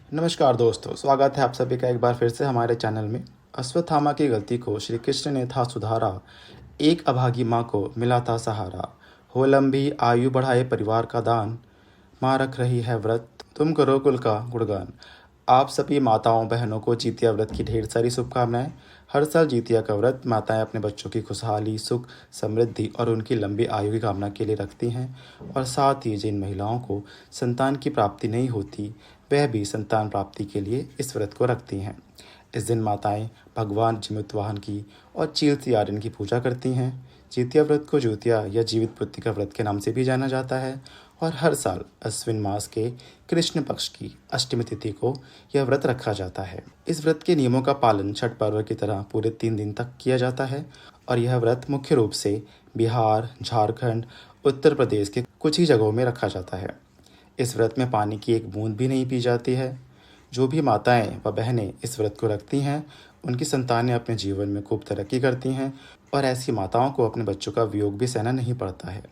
नमस्कार दोस्तों, स्वागत है आप सभी का एक बार फिर से हमारे चैनल में। अश्वत्थामा की गलती को श्री कृष्ण ने था सुधारा, एक अभागी माँ को मिला था सहारा। हो लंबी आयु बढ़ाए परिवार का दान, माँ रख रही है व्रत, तुम करो कुल का गुणगान। आप सभी माताओं बहनों को जितिया व्रत की ढेर सारी शुभकामनाएं। हर साल जितिया का व्रत माताएं अपने बच्चों की खुशहाली, सुख, समृद्धि और उनकी लंबी आयु की कामना के लिए रखती हैं। और साथ ही जिन महिलाओं को संतान की प्राप्ति नहीं होती, वह भी संतान प्राप्ति के लिए इस व्रत को रखती हैं। इस दिन माताएं भगवान जीमूत वाहन की और चील सियारिन की पूजा करती हैं। जितिया व्रत को ज्योतिया या जीवित पुत्री का व्रत के नाम से भी जाना जाता है और हर साल अश्विन मास के कृष्ण पक्ष की अष्टमी तिथि को यह व्रत रखा जाता है। इस व्रत के नियमों का पालन छठ पर्व की तरह पूरे 3 दिन तक किया जाता है और यह व्रत मुख्य रूप से बिहार, झारखंड, उत्तर प्रदेश के कुछ ही जगहों में रखा जाता है। इस व्रत में पानी की एक बूंद भी नहीं पी जाती है। जो भी माताएं व बहनें इस व्रत को रखती हैं, उनकी संतानें अपने जीवन में खूब तरक्की करती हैं और ऐसी माताओं को अपने बच्चों का वियोग भी सहना नहीं पड़ता है।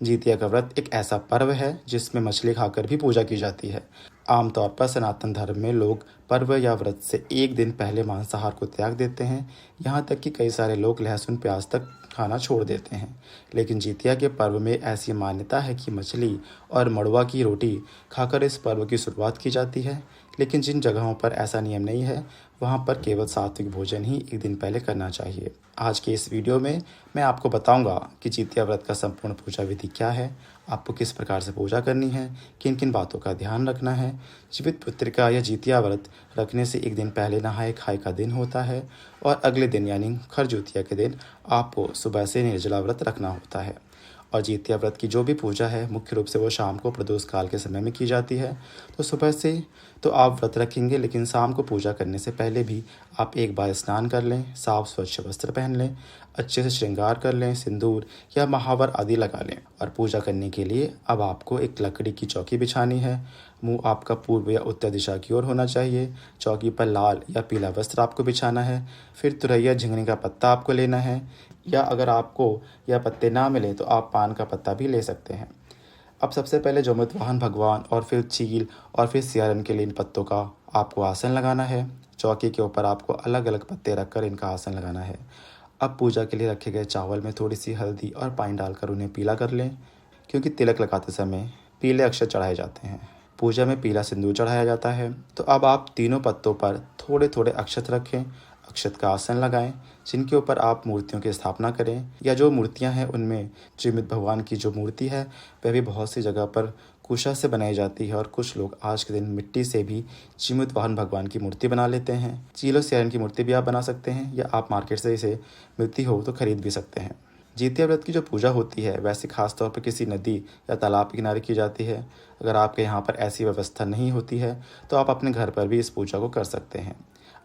जितिया का व्रत एक ऐसा पर्व है जिसमें मछली खाकर भी पूजा की जाती है। आमतौर पर सनातन धर्म में लोग पर्व या व्रत से एक दिन पहले मांसाहार को त्याग देते हैं। यहाँ तक कि कई सारे लोग लहसुन प्याज तक खाना छोड़ देते हैं। लेकिन जितिया के पर्व में ऐसी मान्यता है कि मछली और मड़ुआ की रोटी खाकर इस पर्व की शुरुआत की जाती है। लेकिन जिन जगहों पर ऐसा नियम नहीं है, वहाँ पर केवल सात्विक भोजन ही एक दिन पहले करना चाहिए। आज के इस वीडियो में मैं आपको बताऊंगा कि जितिया व्रत का संपूर्ण पूजा विधि क्या है, आपको किस प्रकार से पूजा करनी है, किन किन बातों का ध्यान रखना है। जीवित पुत्रिका या जितिया व्रत रखने से एक दिन पहले नहाए खाए का दिन होता है और अगले दिन यानी खरजोतिया के दिन आपको सुबह से निर्जला व्रत रखना होता है। और जितिया व्रत की जो भी पूजा है मुख्य रूप से वो शाम को प्रदोष काल के समय में की जाती है। तो सुबह से तो आप व्रत रखेंगे, लेकिन शाम को पूजा करने से पहले भी आप एक बार स्नान कर लें, साफ स्वच्छ वस्त्र पहन लें, अच्छे से श्रृंगार कर लें, सिंदूर या महावर आदि लगा लें। और पूजा करने के लिए अब आपको एक लकड़ी की चौकी बिछानी है। मुंह आपका पूर्व या उत्तर दिशा की ओर होना चाहिए। चौकी पर लाल या पीला वस्त्र आपको बिछाना है। फिर तुरैया झिंगनी का पत्ता आपको लेना है, या अगर आपको यह पत्ते ना मिले तो आप पान का पत्ता भी ले सकते हैं। अब सबसे पहले जीमूत वाहन भगवान और फिर चील और फिर सियारन के लिए इन पत्तों का आपको आसन लगाना है। चौकी के ऊपर आपको अलग अलग पत्ते रखकर इनका आसन लगाना है। अब पूजा के लिए रखे गए चावल में थोड़ी सी हल्दी और पानी डालकर उन्हें पीला कर लें, क्योंकि तिलक लगाते समय पीले अक्षत चढ़ाए जाते हैं। पूजा में पीला सिंदूर चढ़ाया जाता है। तो अब आप तीनों पत्तों पर थोड़े थोड़े अक्षत रखें, अक्षत का आसन लगाएं, जिनके ऊपर आप मूर्तियों की स्थापना करें, या जो मूर्तियां हैं उनमें जीवित भगवान की जो मूर्ति है वह भी बहुत सी जगह पर कुशा से बनाई जाती है और कुछ लोग आज के दिन मिट्टी से भी जीवित वाहन भगवान की मूर्ति बना लेते हैं। चीलो सियारन की मूर्ति भी आप बना सकते हैं, या आप मार्केट से इसे मिलती हो तो खरीद भी सकते हैं। जितिया व्रत की जो पूजा होती है वैसे खास तौर पर किसी नदी या तालाब के किनारे की जाती है। अगर आपके यहाँ पर ऐसी व्यवस्था नहीं होती है तो आप अपने घर पर भी इस पूजा को कर सकते हैं।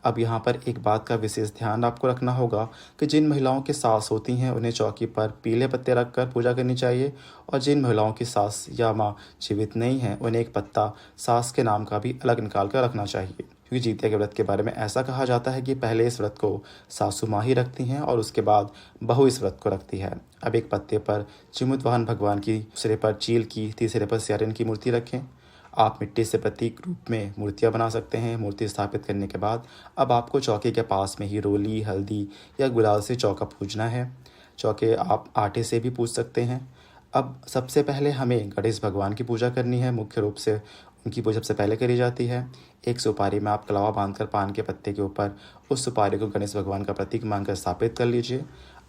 अब यहाँ पर एक बात का विशेष ध्यान आपको रखना होगा कि जिन महिलाओं की सास होती हैं उन्हें चौकी पर पीले पत्ते रखकर पूजा करनी चाहिए, और जिन महिलाओं की सास या माँ जीवित नहीं है उन्हें एक पत्ता सास के नाम का भी अलग निकाल कर रखना चाहिए। क्योंकि जितिया के व्रत के बारे में ऐसा कहा जाता है कि पहले इस व्रत को सासू माँ ही रखती हैं और उसके बाद बहू इस व्रत को रखती है। अब एक पत्ते पर जीमूत वाहन भगवान की, दूसरे पर चील की, तीसरे पर सियारन की मूर्ति रखें। आप मिट्टी से प्रतीक रूप में मूर्तियाँ बना सकते हैं। मूर्ति स्थापित करने के बाद अब आपको चौके के पास में ही रोली, हल्दी या गुलाल से चौका पूजना है। चौके आप आटे से भी पूज सकते हैं। अब सबसे पहले हमें गणेश भगवान की पूजा करनी है। मुख्य रूप से उनकी पूजा सबसे पहले करी जाती है। एक सुपारी में आप कलावा बांधकर पान के पत्ते के ऊपर उस सुपारी को गणेश भगवान का प्रतीक मानकर स्थापित कर लीजिए।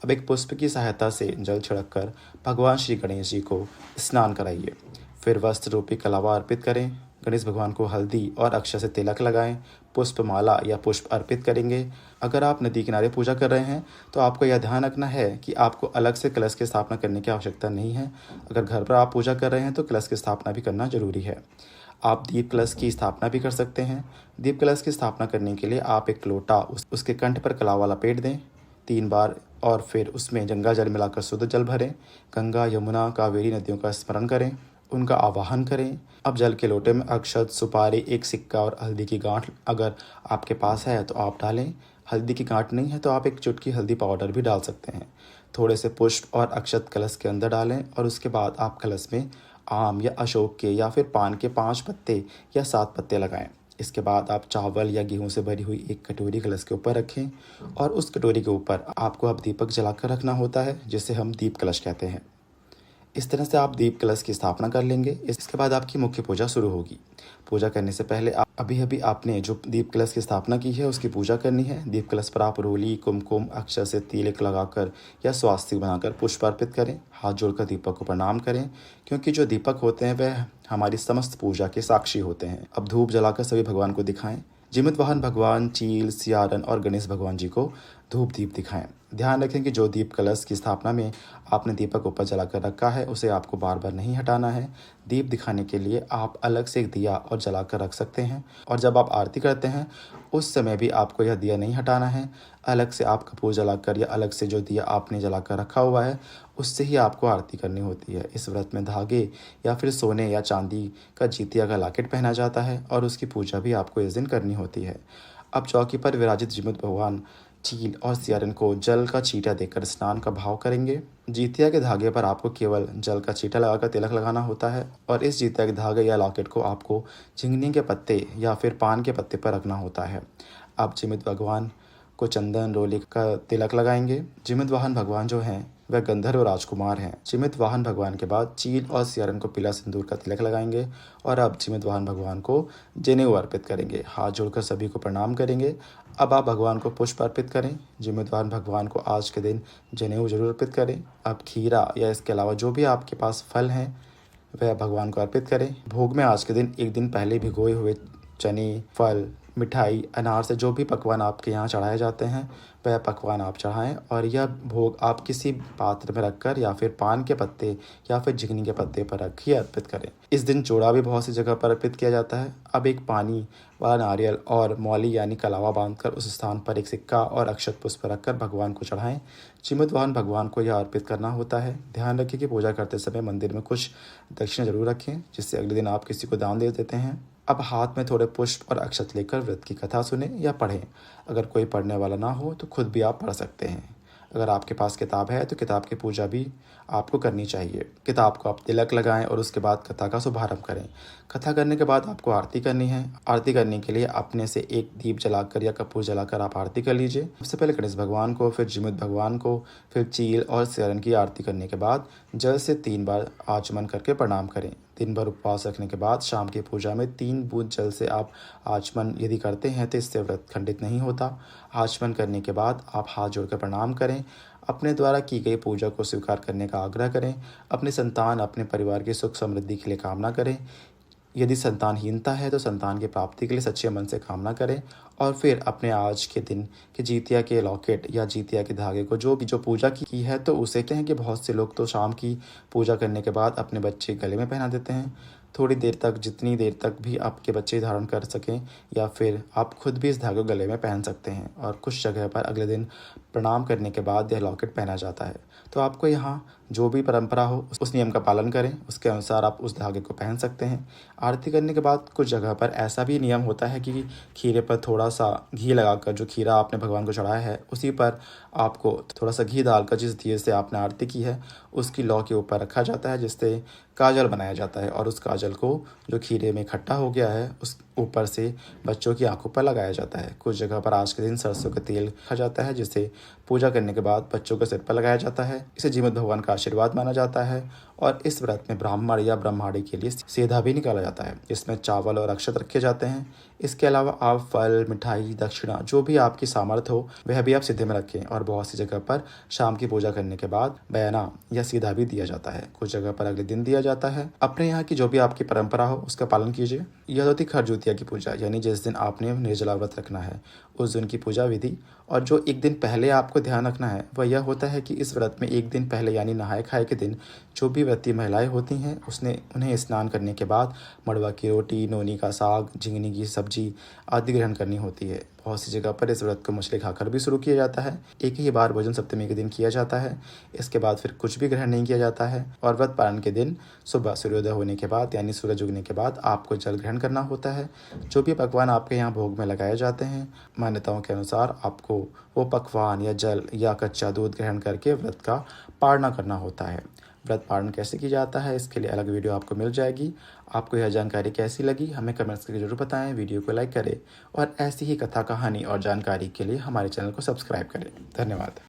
अब एक पुष्प की सहायता से जल छिड़क कर भगवान श्री गणेश जी को स्नान कराइए। फिर वस्त्र रूपी कलावा अर्पित करें। गणेश भगवान को हल्दी और अक्षत से तिलक लगाएं। पुष्पमाला या पुष्प अर्पित करेंगे। अगर आप नदी किनारे पूजा कर रहे हैं तो आपको यह ध्यान रखना है कि आपको अलग से कलश की स्थापना करने की आवश्यकता नहीं है। अगर घर पर आप पूजा कर रहे हैं तो कलश की स्थापना भी करना जरूरी है। आप दीप कलश की स्थापना भी कर सकते हैं। दीप कलश की स्थापना करने के लिए आप एक लोटा उसके कंठ पर कलावा लपेट दें 3 बार, और फिर उसमें गंगा जल मिलाकर शुद्ध जल भरें। गंगा, यमुना, कावेरी नदियों का स्मरण करें, उनका आवाहन करें। अब जल के लोटे में अक्षत, सुपारी, एक सिक्का और हल्दी की गांठ अगर आपके पास है तो आप डालें। हल्दी की गांठ नहीं है तो आप एक चुटकी हल्दी पाउडर भी डाल सकते हैं। थोड़े से पुष्प और अक्षत कलश के अंदर डालें और उसके बाद आप कलश में आम या अशोक के या फिर पान के 5 पत्ते या 7 पत्ते लगाएं। इसके बाद आप चावल या गेहूं से भरी हुई एक कटोरी कलश के ऊपर रखें और उस कटोरी के ऊपर आपको अब दीपक जलाकर रखना होता है, जिसे हम दीप कलश कहते हैं। इस तरह से आप दीप कलश की स्थापना कर लेंगे। इसके बाद आपकी मुख्य पूजा शुरू होगी। पूजा करने से पहले आप अभी अभी आपने जो दीप कलश की स्थापना की है उसकी पूजा करनी है। दीप कलश पर आप रोली, कुमकुम, अक्षर से तिलक लगाकर या स्वास्तिक बनाकर पुष्प अर्पित करें। हाथ जोड़कर दीपक को प्रणाम करें, क्योंकि जो दीपक होते हैं वह हमारी समस्त पूजा के साक्षी होते हैं। अब धूप जलाकर सभी भगवान को दिखाएं। जीवित वाहन भगवान चील, सियारन और गणेश भगवान जी को धूप दीप दिखाएं। ध्यान रखें कि जो दीप कलश की स्थापना में आपने दीपक ऊपर जलाकर रखा है उसे आपको बार बार नहीं हटाना है। दीप दिखाने के लिए आप अलग से एक दिया और जलाकर रख सकते हैं, और जब आप आरती करते हैं उस समय भी आपको यह दिया नहीं हटाना है। अलग से आप कपूर जलाकर या अलग से जो दिया आपने जलाकर रखा हुआ है उससे ही आपको आरती करनी होती है। इस व्रत में धागे या फिर सोने या चांदी का जीतिया का लॉकेट पहना जाता है और उसकी पूजा भी आपको इस दिन करनी होती है। अब चौकी पर विराजित जीवित भगवान चील और सियारन को जल का छींटा देकर स्नान का भाव करेंगे। जीतिया के धागे पर आपको केवल जल का छींटा लगाकर तिलक लगाना होता है, और इस जीतिया के धागे या लॉकेट को आपको झिंगनी के पत्ते या फिर पान के पत्ते पर रखना होता है। आप जीवित भगवान को चंदन रोली का तिलक लगाएंगे। जीवित वाहन भगवान जो हैं वह गंधर्व राजकुमार हैं। जीवित वाहन भगवान के बाद चील और सियारन को पीला सिंदूर का तिलक लगाएंगे और अब जीवित वाहन भगवान को जनेऊ अर्पित करेंगे। हाथ जोड़कर सभी को प्रणाम करेंगे। अब आप भगवान को पुष्प अर्पित करें। जीवित वाहन भगवान को आज के दिन जनेऊ जरूर अर्पित करें। अब खीरा या इसके अलावा जो भी आपके पास फल हैं वह भगवान को अर्पित करें। भोग में आज के दिन एक दिन पहले भिगोए हुए चने, फल, मिठाई, अनार से जो भी पकवान आपके यहाँ चढ़ाए जाते हैं वह पकवान आप चढ़ाएं, और यह भोग आप किसी पात्र में रखकर या फिर पान के पत्ते या फिर झिंगनी के पत्ते पर रखिए अर्पित करें। इस दिन चूड़ा भी बहुत सी जगह पर अर्पित किया जाता है। अब एक पानी वाला नारियल और मौली यानी कलावा बांधकर उस स्थान पर एक सिक्का और अक्षत पुष्प रखकर भगवान को चढ़ाएं। जीवित वाहन भगवान को यह अर्पित करना होता है। ध्यान रखें कि पूजा करते समय मंदिर में कुछ दक्षिणा जरूर रखें, जिससे अगले दिन आप किसी को दान दे देते हैं। अब हाथ में थोड़े पुष्प और अक्षत लेकर व्रत की कथा सुने या पढ़ें। अगर कोई पढ़ने वाला ना हो तो खुद भी आप पढ़ सकते हैं। अगर आपके पास किताब है तो किताब की पूजा भी आपको करनी चाहिए। किताब को आप तिलक लगाएं और उसके बाद कथा का शुभारंभ करें। कथा करने के बाद आपको आरती करनी है। आरती करने के लिए अपने से एक दीप जलाकर या कपूर जलाकर आप आरती कर लीजिए। सबसे पहले गणेश भगवान को, फिर जीवित भगवान को, फिर चील और सियारन की आरती करने के बाद जल से 3 बार आचमन करके प्रणाम करें। दिन भर उपवास रखने के बाद शाम की पूजा में 3 बूंद जल से आप आचमन यदि करते हैं तो इससे व्रत खंडित नहीं होता। आचमन करने के बाद आप हाथ जोड़कर प्रणाम करें। अपने द्वारा की गई पूजा को स्वीकार करने का आग्रह करें। अपने संतान, अपने परिवार की सुख समृद्धि के लिए कामना करें। यदि संतानहीनता है तो संतान की प्राप्ति के लिए सच्चे मन से कामना करें, और फिर अपने आज के दिन के जीतिया के लॉकेट या जीतिया के धागे को जो पूजा की है तो उसे कहें कि बहुत से लोग तो शाम की पूजा करने के बाद अपने बच्चे गले में पहना देते हैं। थोड़ी देर तक, जितनी देर तक भी आपके बच्चे धारण कर सकें, या फिर आप खुद भी इस धागे को गले में पहन सकते हैं। और कुछ जगह पर अगले दिन प्रणाम करने के बाद यह लॉकेट पहना जाता है। तो आपको यहाँ जो भी परंपरा हो उस नियम का पालन करें, उसके अनुसार आप उस धागे को पहन सकते हैं। आरती करने के बाद कुछ जगह पर ऐसा भी नियम होता है कि खीरे पर थोड़ा सा घी लगाकर, जो खीरा आपने भगवान को चढ़ाया है उसी पर आपको थोड़ा सा घी डालकर जिस दिए से आपने आरती की है उसकी लौ के ऊपर रखा जाता है, जिससे काजल बनाया जाता है, और उस काजल को जो खीरे में इकट्ठा हो गया है उस ऊपर से बच्चों की आंखों पर लगाया जाता है। कुछ जगह पर आज के दिन सरसों का तेल रखा जाता है, जिसे पूजा करने के बाद बच्चों के सिर पर लगाया जाता है। इसे जीवित भगवान का आशीर्वाद माना जाता है। और इस व्रत में ब्राह्मण या ब्रह्माणी के लिए सेधा भी निकाला जाता है, जिसमें चावल और अक्षत रखे जाते हैं। इसके अलावा आप फल, मिठाई, दक्षिणा जो भी आपकी सामर्थ्य हो वह भी आप सीधे में रखें। और बहुत सी जगह पर शाम की पूजा करने के बाद बयाना या सीधा भी दिया जाता है। कुछ जगह पर अगले दिन दिया जाता है। अपने यहाँ की जो भी आपकी परंपरा हो उसका पालन कीजिए। यह होती खरजूतिया की पूजा, यानी जिस दिन आपने निर्जला व्रत रखना है उस दिन की पूजा विधि। और जो एक दिन पहले आपको ध्यान रखना है वह यह होता है कि इस व्रत में एक दिन पहले यानी नहाए खाए के दिन जो भी व्रती महिलाएं होती हैं उन्हें स्नान करने के बाद मड़वा की रोटी, नोनी का साग, झिंगनी की सब्जी आदि ग्रहण करनी होती है। बहुत सी जगह पर इस व्रत को मछली खाकर भी शुरू किया जाता है। एक ही बार भोजन सप्तमी के दिन किया जाता है। इसके बाद फिर कुछ भी ग्रहण नहीं किया जाता है। और व्रत पालन के दिन सुबह सूर्योदय होने के बाद यानी सूरज उगने के बाद आपको जल ग्रहण करना होता है। जो भी पकवान आपके यहाँ भोग में लगाए जाते हैं, मान्यताओं के अनुसार आपको वो पकवान या जल या कच्चा दूध ग्रहण करके व्रत का पालना करना होता है। व्रत पालन कैसे किया जाता है, इसके लिए अलग वीडियो आपको मिल जाएगी। आपको यह जानकारी कैसी लगी हमें कमेंट्स करके जरूर बताएं, वीडियो को लाइक करें और ऐसी ही कथा कहानी और जानकारी के लिए हमारे चैनल को सब्सक्राइब करें। धन्यवाद।